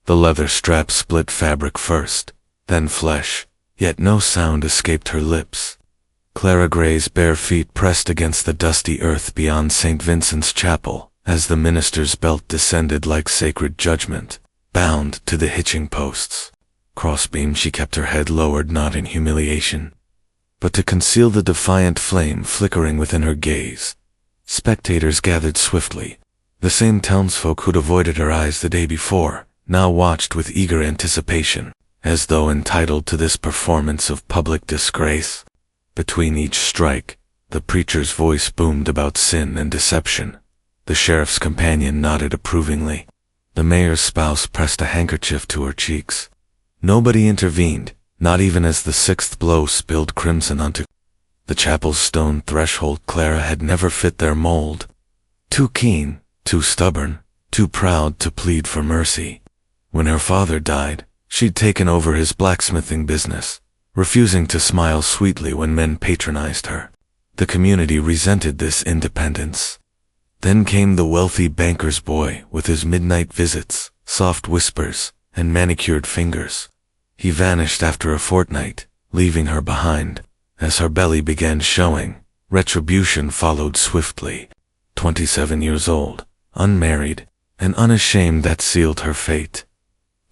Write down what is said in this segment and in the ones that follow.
The leather strap split fabric first, then flesh, yet no sound escaped her lips. Clara Gray's bare feet pressed against the dusty earth beyond St. Vincent's Chapel, as the minister's belt descended like sacred judgment, bound to the hitching posts. Crossbeam, she kept her head lowered, not in humiliation, but to conceal the defiant flame flickering within her gaze. Spectators gathered swiftly. The same townsfolk who'd avoided her eyes the day before now watched with eager anticipation, as though entitled to this performance of public disgrace. Between each strike, the preacher's voice boomed about sin and deception. The sheriff's companion nodded approvingly. The mayor's spouse pressed a handkerchief to her cheeks. Nobody intervened, not even as the sixth blow spilled crimson onto the chapel's stone threshold. Clara had never fit their mold. Too keen, too stubborn, too proud to plead for mercy. When her father died, she'd taken over his blacksmithing business, refusing to smile sweetly when men patronized her. The community resented this independence. Then came the wealthy banker's boy with his midnight visits, soft whispers, and manicured fingers. He vanished after a fortnight, leaving her behind. As her belly began showing, retribution followed swiftly. 27 years old, unmarried, and unashamed, that sealed her fate.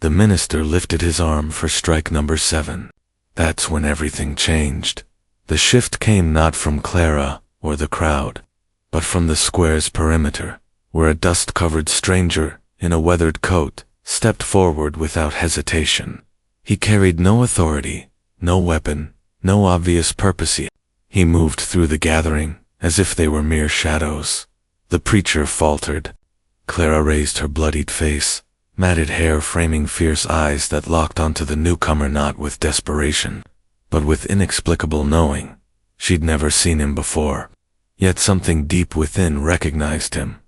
The minister lifted his arm for strike number 7. That's when everything changed. The shift came not from Clara or the crowd, but from the square's perimeter, where a dust-covered stranger in a weathered coat stepped forward without hesitation. He carried no authority, no weapon, no obvious purpose. He moved through the gathering as if they were mere shadows. The preacher faltered. Clara raised her bloodied face, matted hair framing fierce eyes that locked onto the newcomer not with desperation, but with inexplicable knowing. She'd never seen him before, yet something deep within recognized him.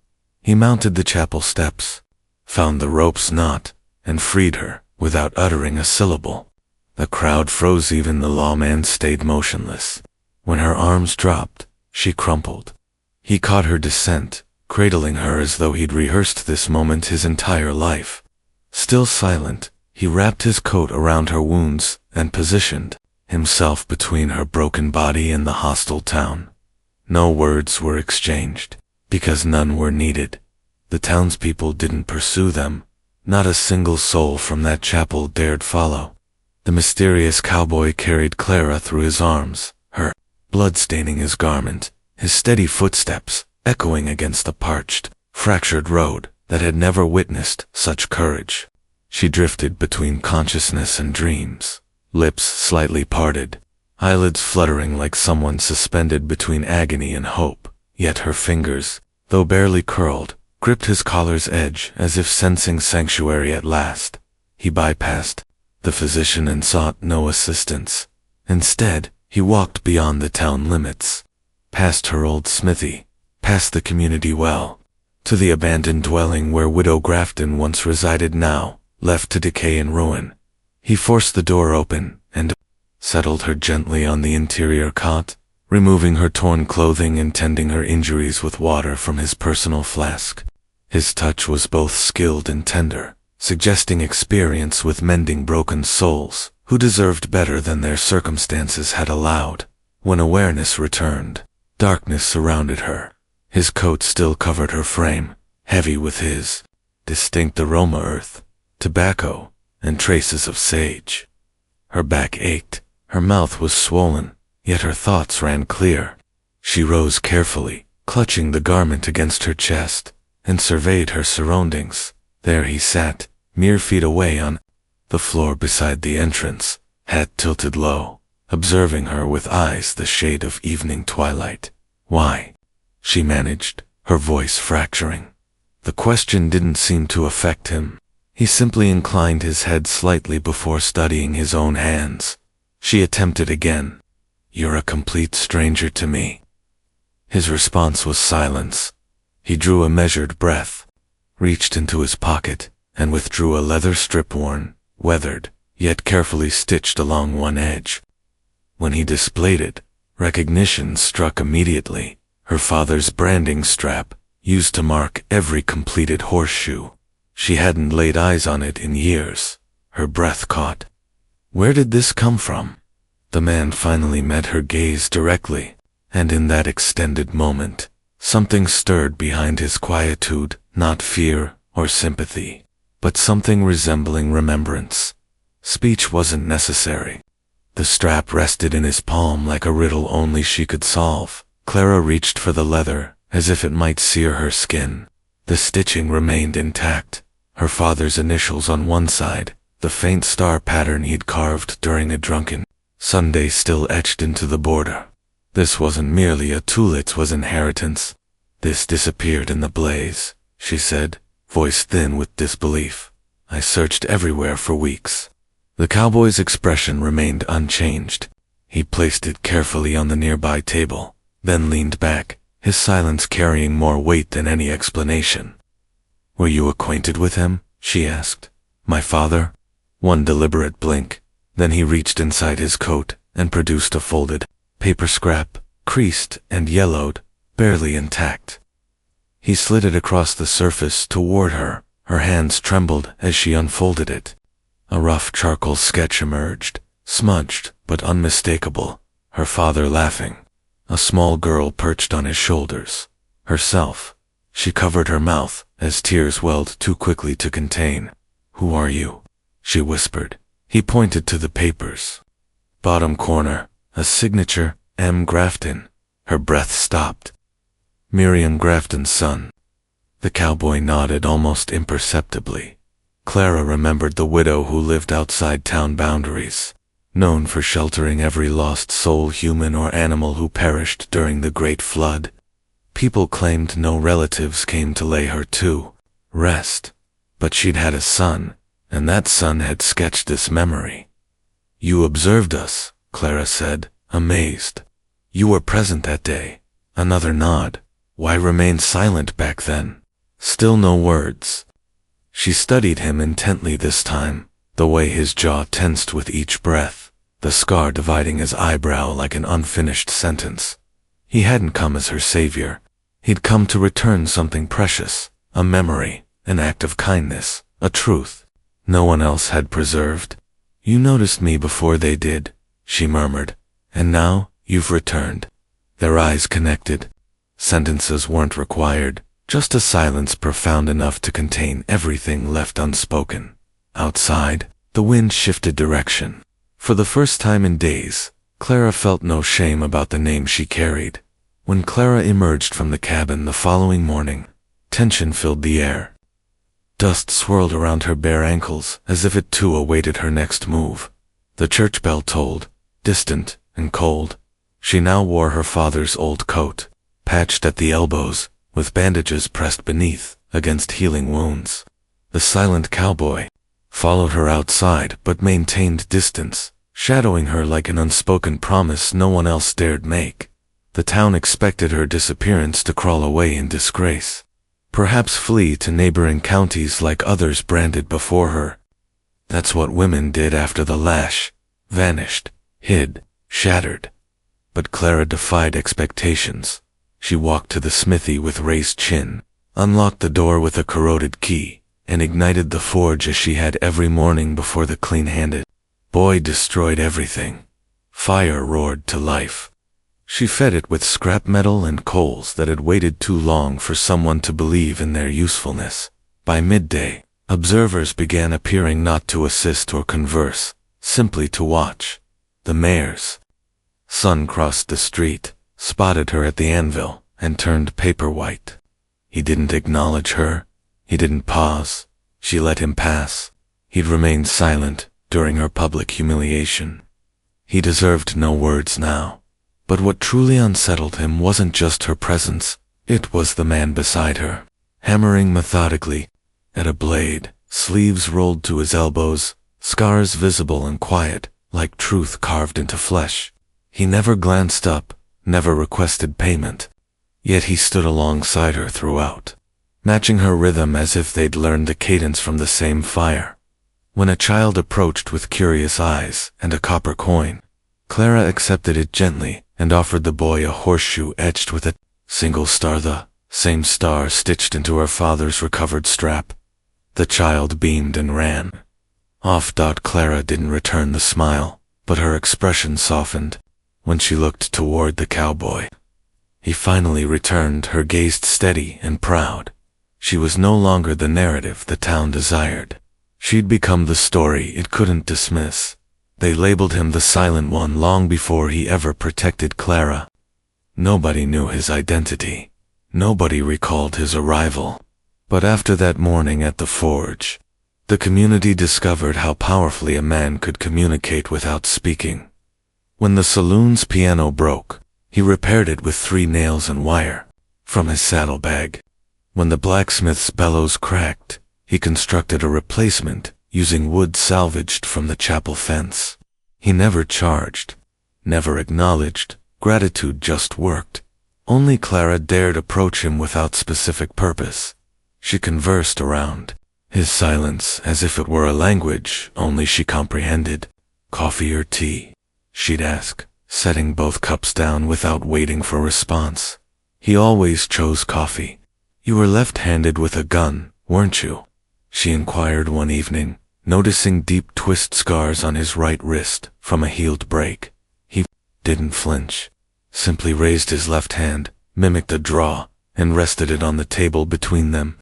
He mounted the chapel steps, found the rope's knot, and freed her without uttering a syllable. The crowd froze, even the lawman stayed motionless. When her arms dropped, she crumpled. He caught her descent, cradling her as though he'd rehearsed this moment his entire life. Still silent, he wrapped his coat around her wounds and positioned himself between her broken body and the hostile town. No words were exchanged, because none were needed. The townspeople didn't pursue them. Not a single soul from that chapel dared follow. The mysterious cowboy carried Clara through his arms, her blood staining his garment, his steady footsteps echoing against the parched, fractured road that had never witnessed such courage. She drifted between consciousness and dreams, lips slightly parted, eyelids fluttering like someone suspended between agony and hope. Yet her fingers, though barely curled, gripped his collar's edge as if sensing sanctuary at last. He bypassed the physician and sought no assistance. Instead, he walked beyond the town limits, past her old smithy, past the community well, to the abandoned dwelling where Widow Grafton once resided, now left to decay and ruin. He forced the door open and settled her gently on the interior cot, removing her torn clothing and tending her injuries with water from his personal flask. His touch was both skilled and tender, suggesting experience with mending broken souls who deserved better than their circumstances had allowed. When awareness returned, darkness surrounded her. His coat still covered her frame, heavy with his distinct aroma: earth, tobacco, and traces of sage. Her back ached, her mouth was swollen, yet her thoughts ran clear. She rose carefully, clutching the garment against her chest, and surveyed her surroundings. There he sat, mere feet away on the floor beside the entrance, head tilted low, observing her with eyes the shade of evening twilight. "Why?" she managed, her voice fracturing. The question didn't seem to affect him. He simply inclined his head slightly before studying his own hands. She attempted again. "You're a complete stranger to me." His response was silence. He drew a measured breath, reached into his pocket, and withdrew a leather strip, worn, weathered, yet carefully stitched along one edge. When he displayed it, recognition struck immediately. Her father's branding strap, used to mark every completed horseshoe. She hadn't laid eyes on it in years. Her breath caught. Where did this come from? The man finally met her gaze directly, and in that extended moment, something stirred behind his quietude, not fear or sympathy, but something resembling remembrance. Speech wasn't necessary. The strap rested in his palm like a riddle only she could solve. Clara reached for the leather, as if it might sear her skin. The stitching remained intact, her father's initials on one side, the faint star pattern he'd carved during a drunken Sunday still etched into the border. This wasn't merely a tool, it was inheritance. This disappeared in the blaze, she said, voice thin with disbelief. I searched everywhere for weeks. The cowboy's expression remained unchanged. He placed it carefully on the nearby table, then leaned back, his silence carrying more weight than any explanation. Were you acquainted with him? She asked. My father? One deliberate blink, then he reached inside his coat and produced a folded paper scrap, creased and yellowed, barely intact. He slid it across the surface toward her. Her hands trembled as she unfolded it. A rough charcoal sketch emerged, smudged but unmistakable, her father laughing. A small girl perched on his shoulders. Herself. She covered her mouth as tears welled too quickly to contain. Who are you? She whispered. He pointed to the papers. Bottom corner, a signature, M. Grafton. Her breath stopped. Miriam Grafton's son. The cowboy nodded almost imperceptibly. Clara remembered the widow who lived outside town boundaries, known for sheltering every lost soul, human or animal, who perished during the Great Flood. People claimed no relatives came to lay her to rest, but she'd had a son, and that son had sketched this memory. You observed us, Clara said, amazed. You were present that day. Another nod. Why remain silent back then? Still no words. She studied him intently this time, the way his jaw tensed with each breath, the scar dividing his eyebrow like an unfinished sentence. He hadn't come as her savior. He'd come to return something precious, a memory, an act of kindness, a truth no one else had preserved. You noticed me before they did, she murmured, and now you've returned. Their eyes connected. Sentences weren't required, just a silence profound enough to contain everything left unspoken. Outside, the wind shifted direction. For the first time in days, Clara felt no shame about the name she carried. When Clara emerged from the cabin the following morning, tension filled the air. Dust swirled around her bare ankles as if it too awaited her next move. The church bell tolled, distant and cold. She now wore her father's old coat, patched at the elbows, with bandages pressed beneath, against healing wounds. The silent cowboy followed her outside but maintained distance, shadowing her like an unspoken promise no one else dared make. The town expected her disappearance to crawl away in disgrace. Perhaps flee to neighboring counties like others branded before her. That's what women did after the lash. Vanished, hid, shattered. But Clara defied expectations. She walked to the smithy with raised chin, unlocked the door with a corroded key, and ignited the forge as she had every morning before the clean-handed boy destroyed everything. Fire roared to life. She fed it with scrap metal and coals that had waited too long for someone to believe in their usefulness. By midday, observers began appearing, not to assist or converse, simply to watch. The mayor's son crossed the street, spotted her at the anvil, and turned paper white. He didn't acknowledge her. He didn't pause. She let him pass. He'd remained silent during her public humiliation. He deserved no words now. But what truly unsettled him wasn't just her presence, it was the man beside her, hammering methodically at a blade, sleeves rolled to his elbows, scars visible and quiet, like truth carved into flesh. He never glanced up, never requested payment. Yet he stood alongside her throughout, matching her rhythm as if they'd learned the cadence from the same fire. When a child approached with curious eyes and a copper coin, Clara accepted it gently and offered the boy a horseshoe etched with a single star, the same star stitched into her father's recovered strap. The child beamed and ran off. Clara didn't return the smile, but her expression softened when she looked toward the cowboy. He finally returned, her gaze steady and proud. She was no longer the narrative the town desired. She'd become the story it couldn't dismiss. They labeled him the Silent One long before he ever protected Clara. Nobody knew his identity. Nobody recalled his arrival. But after that morning at the forge, the community discovered how powerfully a man could communicate without speaking. When the saloon's piano broke, he repaired it with 3 nails and wire from his saddlebag. When the blacksmith's bellows cracked, he constructed a replacement using wood salvaged from the chapel fence. He never charged, never acknowledged. Gratitude just worked. Only Clara dared approach him without specific purpose. She conversed around his silence as if it were a language only she comprehended. "Coffee or tea?" she'd ask, setting both cups down without waiting for response. He always chose coffee. "You were left-handed with a gun, weren't you?" she inquired one evening, noticing deep twist scars on his right wrist from a healed break. He didn't flinch, simply raised his left hand, mimicked a draw, and rested it on the table between them.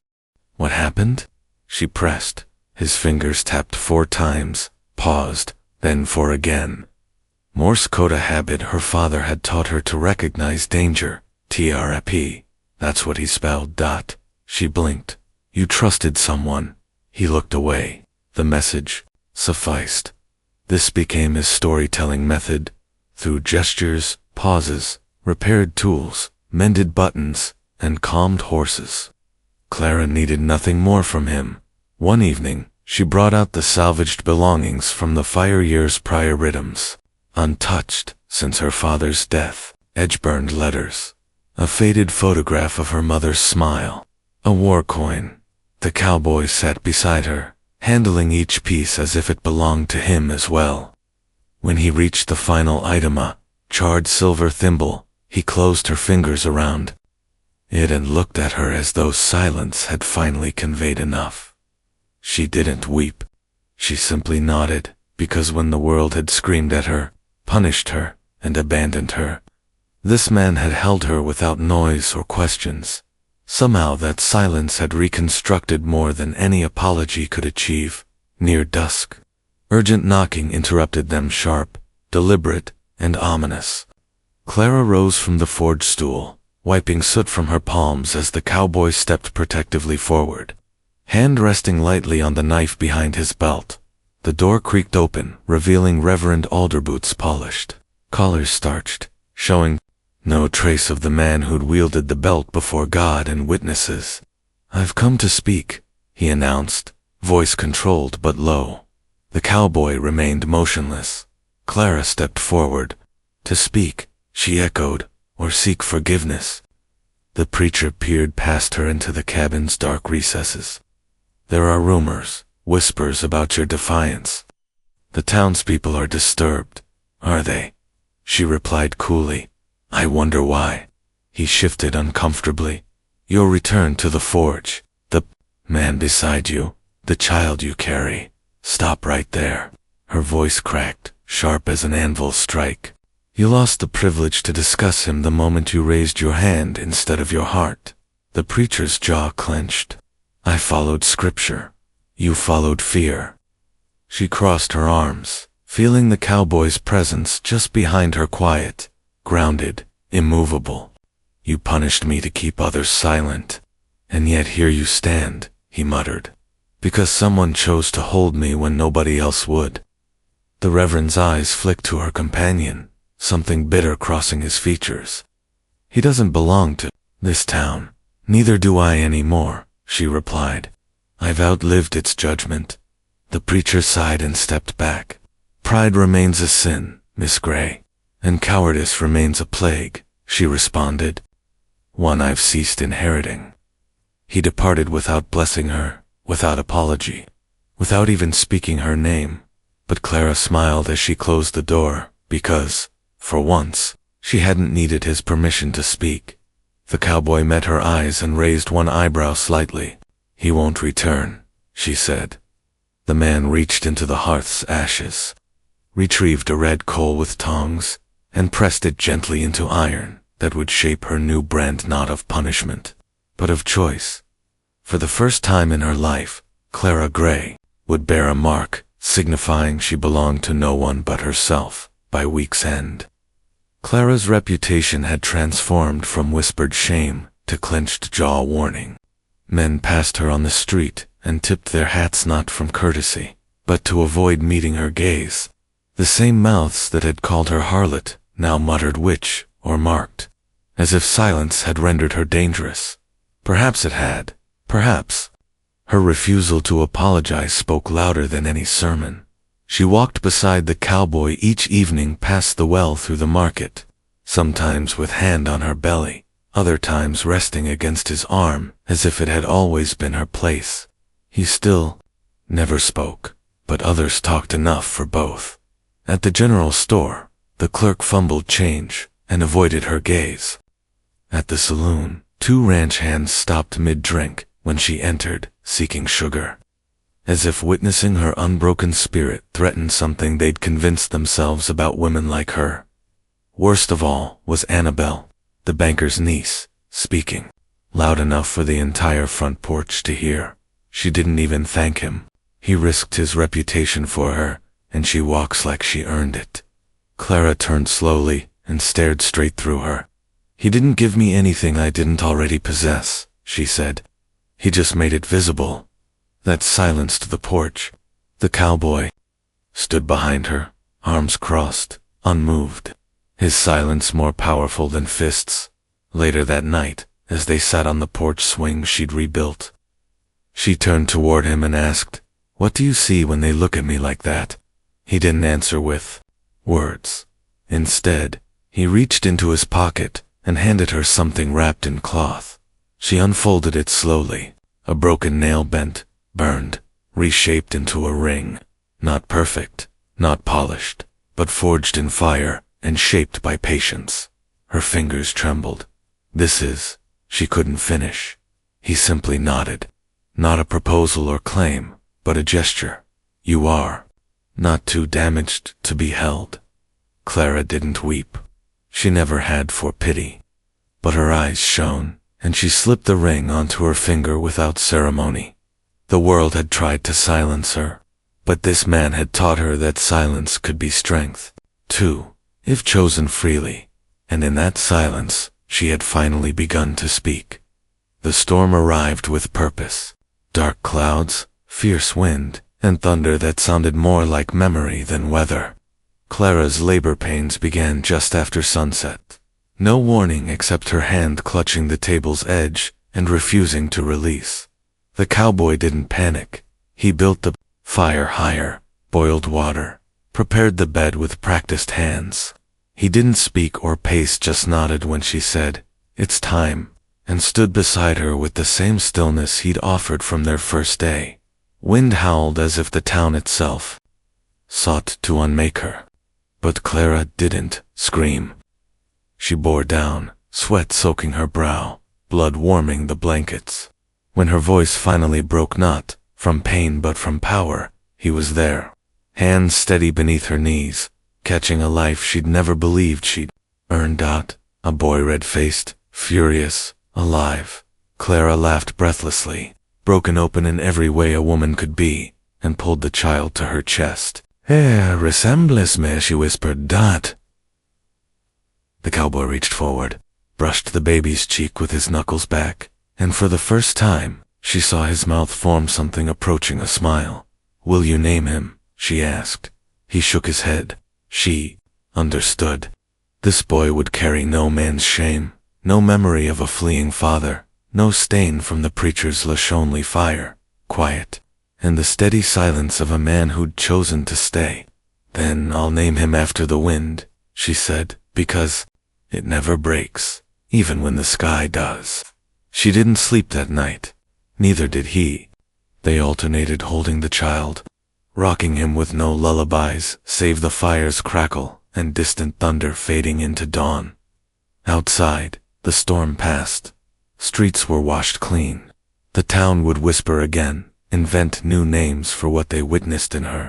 "What happened?" she pressed. His fingers tapped 4 times, paused, then 4 again. Morse code, a habit her father had taught her to recognize danger. TRP. That's what he spelled. She blinked. "You trusted someone." He looked away. The message sufficed. This became his storytelling method. Through gestures, pauses, repaired tools, mended buttons, and calmed horses. Clara needed nothing more from him. One evening, she brought out the salvaged belongings from the fire years prior, rhythms, untouched since her father's death, edge-burned letters, a faded photograph of her mother's smile, a war coin. The cowboy sat beside her, handling each piece as if it belonged to him as well. When he reached the final item, a charred silver thimble, he closed her fingers around it and looked at her as though silence had finally conveyed enough. She didn't weep. She simply nodded, because when the world had screamed at her, punished her, and abandoned her, this man had held her without noise or questions. Somehow that silence had reconstructed more than any apology could achieve. Near dusk, urgent knocking interrupted them, sharp, deliberate, and ominous. Clara rose from the forge stool, wiping soot from her palms as the cowboy stepped protectively forward, hand resting lightly on the knife behind his belt. The door creaked open, revealing Reverend Alderboots, polished, collars starched, showing no trace of the man who'd wielded the belt before God and witnesses. "I've come to speak," he announced, voice controlled but low. The cowboy remained motionless. Clara stepped forward. "To speak," she echoed, "or seek forgiveness?" The preacher peered past her into the cabin's dark recesses. "There are rumors, whispers about your defiance. The townspeople are disturbed, are they?" She replied coolly. "I wonder why." He shifted uncomfortably. "You'll return to the forge. The man beside you, the child you carry. Stop right there." Her voice cracked, sharp as an anvil strike. "You lost the privilege to discuss him the moment you raised your hand instead of your heart." The preacher's jaw clenched. "I followed scripture. You followed fear." She crossed her arms, feeling the cowboy's presence just behind her, quiet, grounded, immovable. "You punished me to keep others silent. And yet here you stand," he muttered. "Because someone chose to hold me when nobody else would." The Reverend's eyes flicked to her companion, something bitter crossing his features. "He doesn't belong to this town. Neither do I anymore," she replied. "I've outlived its judgment." The preacher sighed and stepped back. "Pride remains a sin, Miss Gray, and cowardice remains a plague," she responded. "One I've ceased inheriting." He departed without blessing her, without apology, without even speaking her name. But Clara smiled as she closed the door, because, for once, she hadn't needed his permission to speak. The cowboy met her eyes and raised one eyebrow slightly. "He won't return," she said. The man reached into the hearth's ashes, retrieved a red coal with tongs, and pressed it gently into iron that would shape her new brand not of punishment, but of choice. For the first time in her life, Clara Gray would bear a mark signifying she belonged to no one but herself by week's end. Clara's reputation had transformed from whispered shame to clenched jaw warning. Men passed her on the street and tipped their hats not from courtesy, but to avoid meeting her gaze. The same mouths that had called her harlot now muttered witch or marked, as if silence had rendered her dangerous. Perhaps it had. Perhaps. Her refusal to apologize spoke louder than any sermon. She walked beside the cowboy each evening past the well through the market, sometimes with hand on her belly, other times resting against his arm as if it had always been her place. He still never spoke, but others talked enough for both. At the general store, the clerk fumbled change and avoided her gaze. At the saloon, two ranch hands stopped mid-drink when she entered, seeking sugar, as if witnessing her unbroken spirit threatened something they'd convinced themselves about women like her. Worst of all was Annabelle, the banker's niece, speaking, loud enough for the entire front porch to hear. She didn't even thank him. He risked his reputation for her, and she walks like she earned it. Clara turned slowly and stared straight through her. He didn't give me anything I didn't already possess, she said. He just made it visible. That silenced the porch. The cowboy stood behind her, arms crossed, unmoved, his silence more powerful than fists. Later that night, as they sat on the porch swing she'd rebuilt, she turned toward him and asked, "What do you see when they look at me like that?" He didn't answer with words. Instead, he reached into his pocket and handed her something wrapped in cloth. She unfolded it slowly. A broken nail bent, burned, reshaped into a ring. Not perfect, not polished, but forged in fire and shaped by patience. Her fingers trembled. "This is..." She couldn't finish. He simply nodded. Not a proposal or claim, but a gesture. "You are not too damaged to be held." Clara didn't weep. She never had for pity. But her eyes shone, and she slipped the ring onto her finger without ceremony. The world had tried to silence her, but this man had taught her that silence could be strength, too, if chosen freely, and in that silence she had finally begun to speak. The storm arrived with purpose. Dark clouds, fierce wind, and thunder that sounded more like memory than weather. Clara's labor pains began just after sunset. No warning except her hand clutching the table's edge and refusing to release. The cowboy didn't panic. He built the fire higher, boiled water, prepared the bed with practiced hands. He didn't speak or pace, just nodded when she said, "It's time," and stood beside her with the same stillness he'd offered from their first day. Wind howled as if the town itself sought to unmake her. But Clara didn't scream. She bore down, sweat soaking her brow, blood warming the blankets. When her voice finally broke, not from pain but from power, he was there, hands steady beneath her knees, catching a life she'd never believed she'd earned. A boy red-faced, furious, alive. Clara laughed breathlessly, broken open in every way a woman could be, and pulled the child to her chest. Resembles me," she whispered. "Dot." The cowboy reached forward, brushed the baby's cheek with his knuckles back, and for the first time, she saw his mouth form something approaching a smile. "Will you name him?" she asked. He shook his head. She understood. This boy would carry no man's shame, no memory of a fleeing father, no stain from the preacher's Lashed fire. Quiet, and the steady silence of a man who'd chosen to stay. "Then I'll name him after the wind," she said, "because it never breaks, even when the sky does." She didn't sleep that night. Neither did he. They alternated holding the child, rocking him with no lullabies save the fire's crackle and distant thunder fading into dawn. Outside, the storm passed. Streets were washed clean. The town would whisper again, invent new names for what they witnessed in her.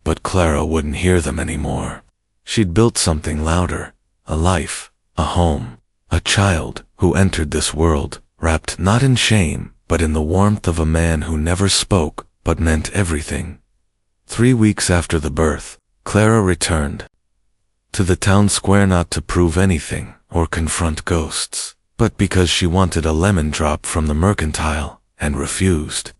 But Clara wouldn't hear them anymore. She'd built something louder, a life, a home, a child who entered this world, wrapped not in shame, but in the warmth of a man who never spoke, but meant everything. 3 weeks after the birth, Clara returned to the town square not to prove anything or confront ghosts, but because she wanted a lemon drop from the mercantile and refused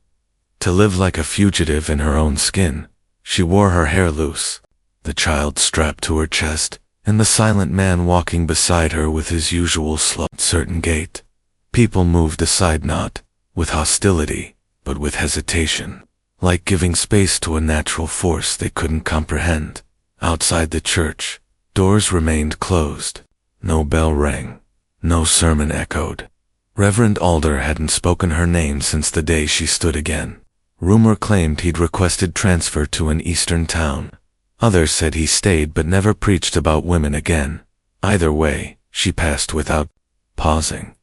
to live like a fugitive in her own skin. She wore her hair loose, the child strapped to her chest, and the silent man walking beside her with his usual slow, certain gait. People moved aside not with hostility, but with hesitation, like giving space to a natural force they couldn't comprehend. Outside the church, doors remained closed. No bell rang. No sermon echoed. Reverend Alder hadn't spoken her name since the day she stood again. Rumor claimed he'd requested transfer to an eastern town. Others said he stayed but never preached about women again. Either way, she passed without pausing.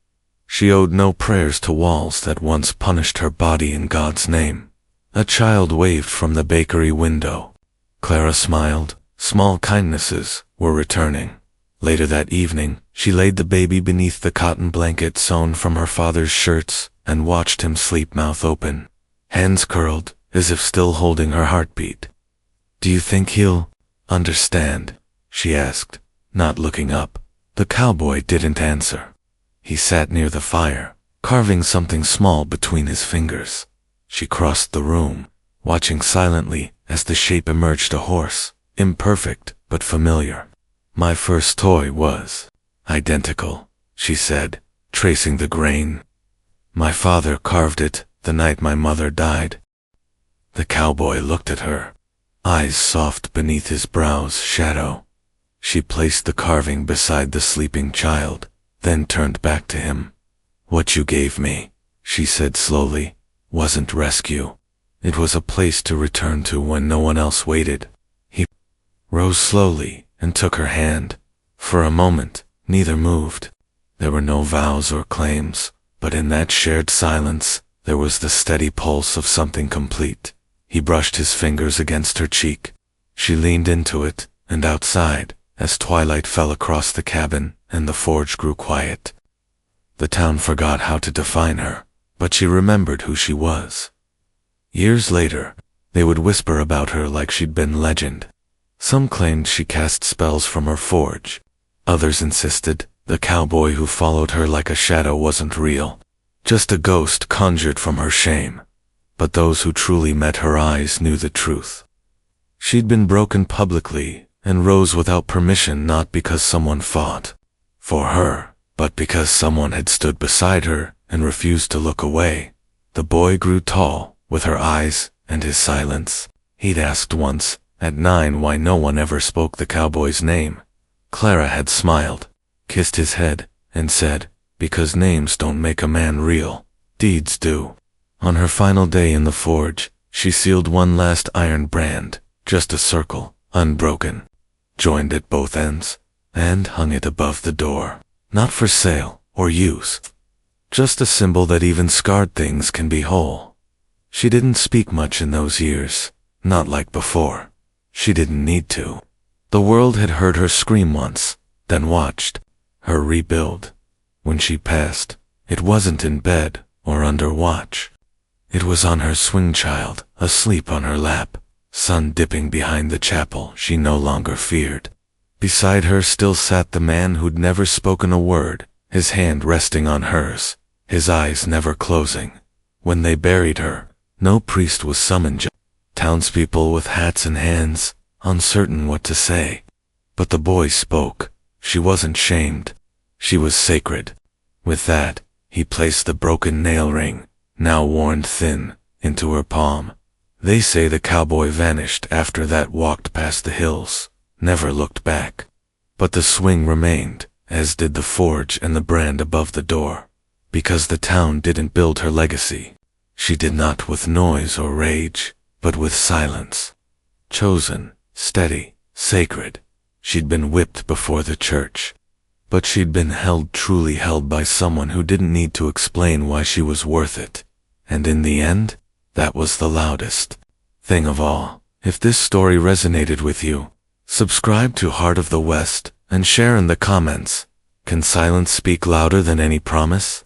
She owed no prayers to walls that once punished her body in God's name. A child waved from the bakery window. Clara smiled. Small kindnesses were returning. Later that evening, she laid the baby beneath the cotton blanket sewn from her father's shirts and watched him sleep, mouth open, hands curled, as if still holding her heartbeat. "Do you think he'll understand?" she asked, not looking up. The cowboy didn't answer. He sat near the fire, carving something small between his fingers. She crossed the room, watching silently as the shape emerged, a horse, imperfect but familiar. "My first toy was identical," she said, tracing the grain. "My father carved it the night my mother died." The cowboy looked at her, eyes soft beneath his brow's shadow. She placed the carving beside the sleeping child, then turned back to him. "What you gave me," she said slowly, "wasn't rescue. It was a place to return to when no one else waited." He rose slowly and took her hand. For a moment, neither moved. There were no vows or claims, but in that shared silence, there was the steady pulse of something complete. He brushed his fingers against her cheek. She leaned into it, and outside, as twilight fell across the cabin and the forge grew quiet. The town forgot how to define her, but she remembered who she was. Years later, they would whisper about her like she'd been legend. Some claimed she cast spells from her forge. Others insisted the cowboy who followed her like a shadow wasn't real, just a ghost conjured from her shame. But those who truly met her eyes knew the truth. She'd been broken publicly and rose without permission, not because someone fought for her, but because someone had stood beside her and refused to look away. The boy grew tall, with her eyes and his silence. He'd asked once, at 9, why no one ever spoke the cowboy's name. Clara had smiled, kissed his head, and said, "Because names don't make a man real, deeds do." On her final day in the forge, she sealed one last iron brand, just a circle, unbroken, joined at both ends, and hung it above the door. Not for sale or use, just a symbol that even scarred things can be whole. She didn't speak much in those years, not like before. She didn't need to. The world had heard her scream once, then watched her rebuild. When she passed, it wasn't in bed or under watch. It was on her swing child, asleep on her lap, sun dipping behind the chapel she no longer feared. Beside her still sat the man who'd never spoken a word, his hand resting on hers, his eyes never closing. When they buried her, no priest was summoned. Townspeople with hats in hands, uncertain what to say. But the boy spoke. She wasn't shamed. She was sacred. With that, he placed the broken nail ring, now worn thin, into her palm. They say the cowboy vanished after that, walked past the hills, never looked back. But the swing remained, as did the forge and the brand above the door. Because the town didn't build her legacy. She did not with noise or rage, but with silence. Chosen, steady, sacred. She'd been whipped before the church. But she'd been held, truly held by someone who didn't need to explain why she was worth it. And in the end, that was the loudest thing of all. If this story resonated with you, subscribe to Heart of the West and share in the comments. Can silence speak louder than any promise?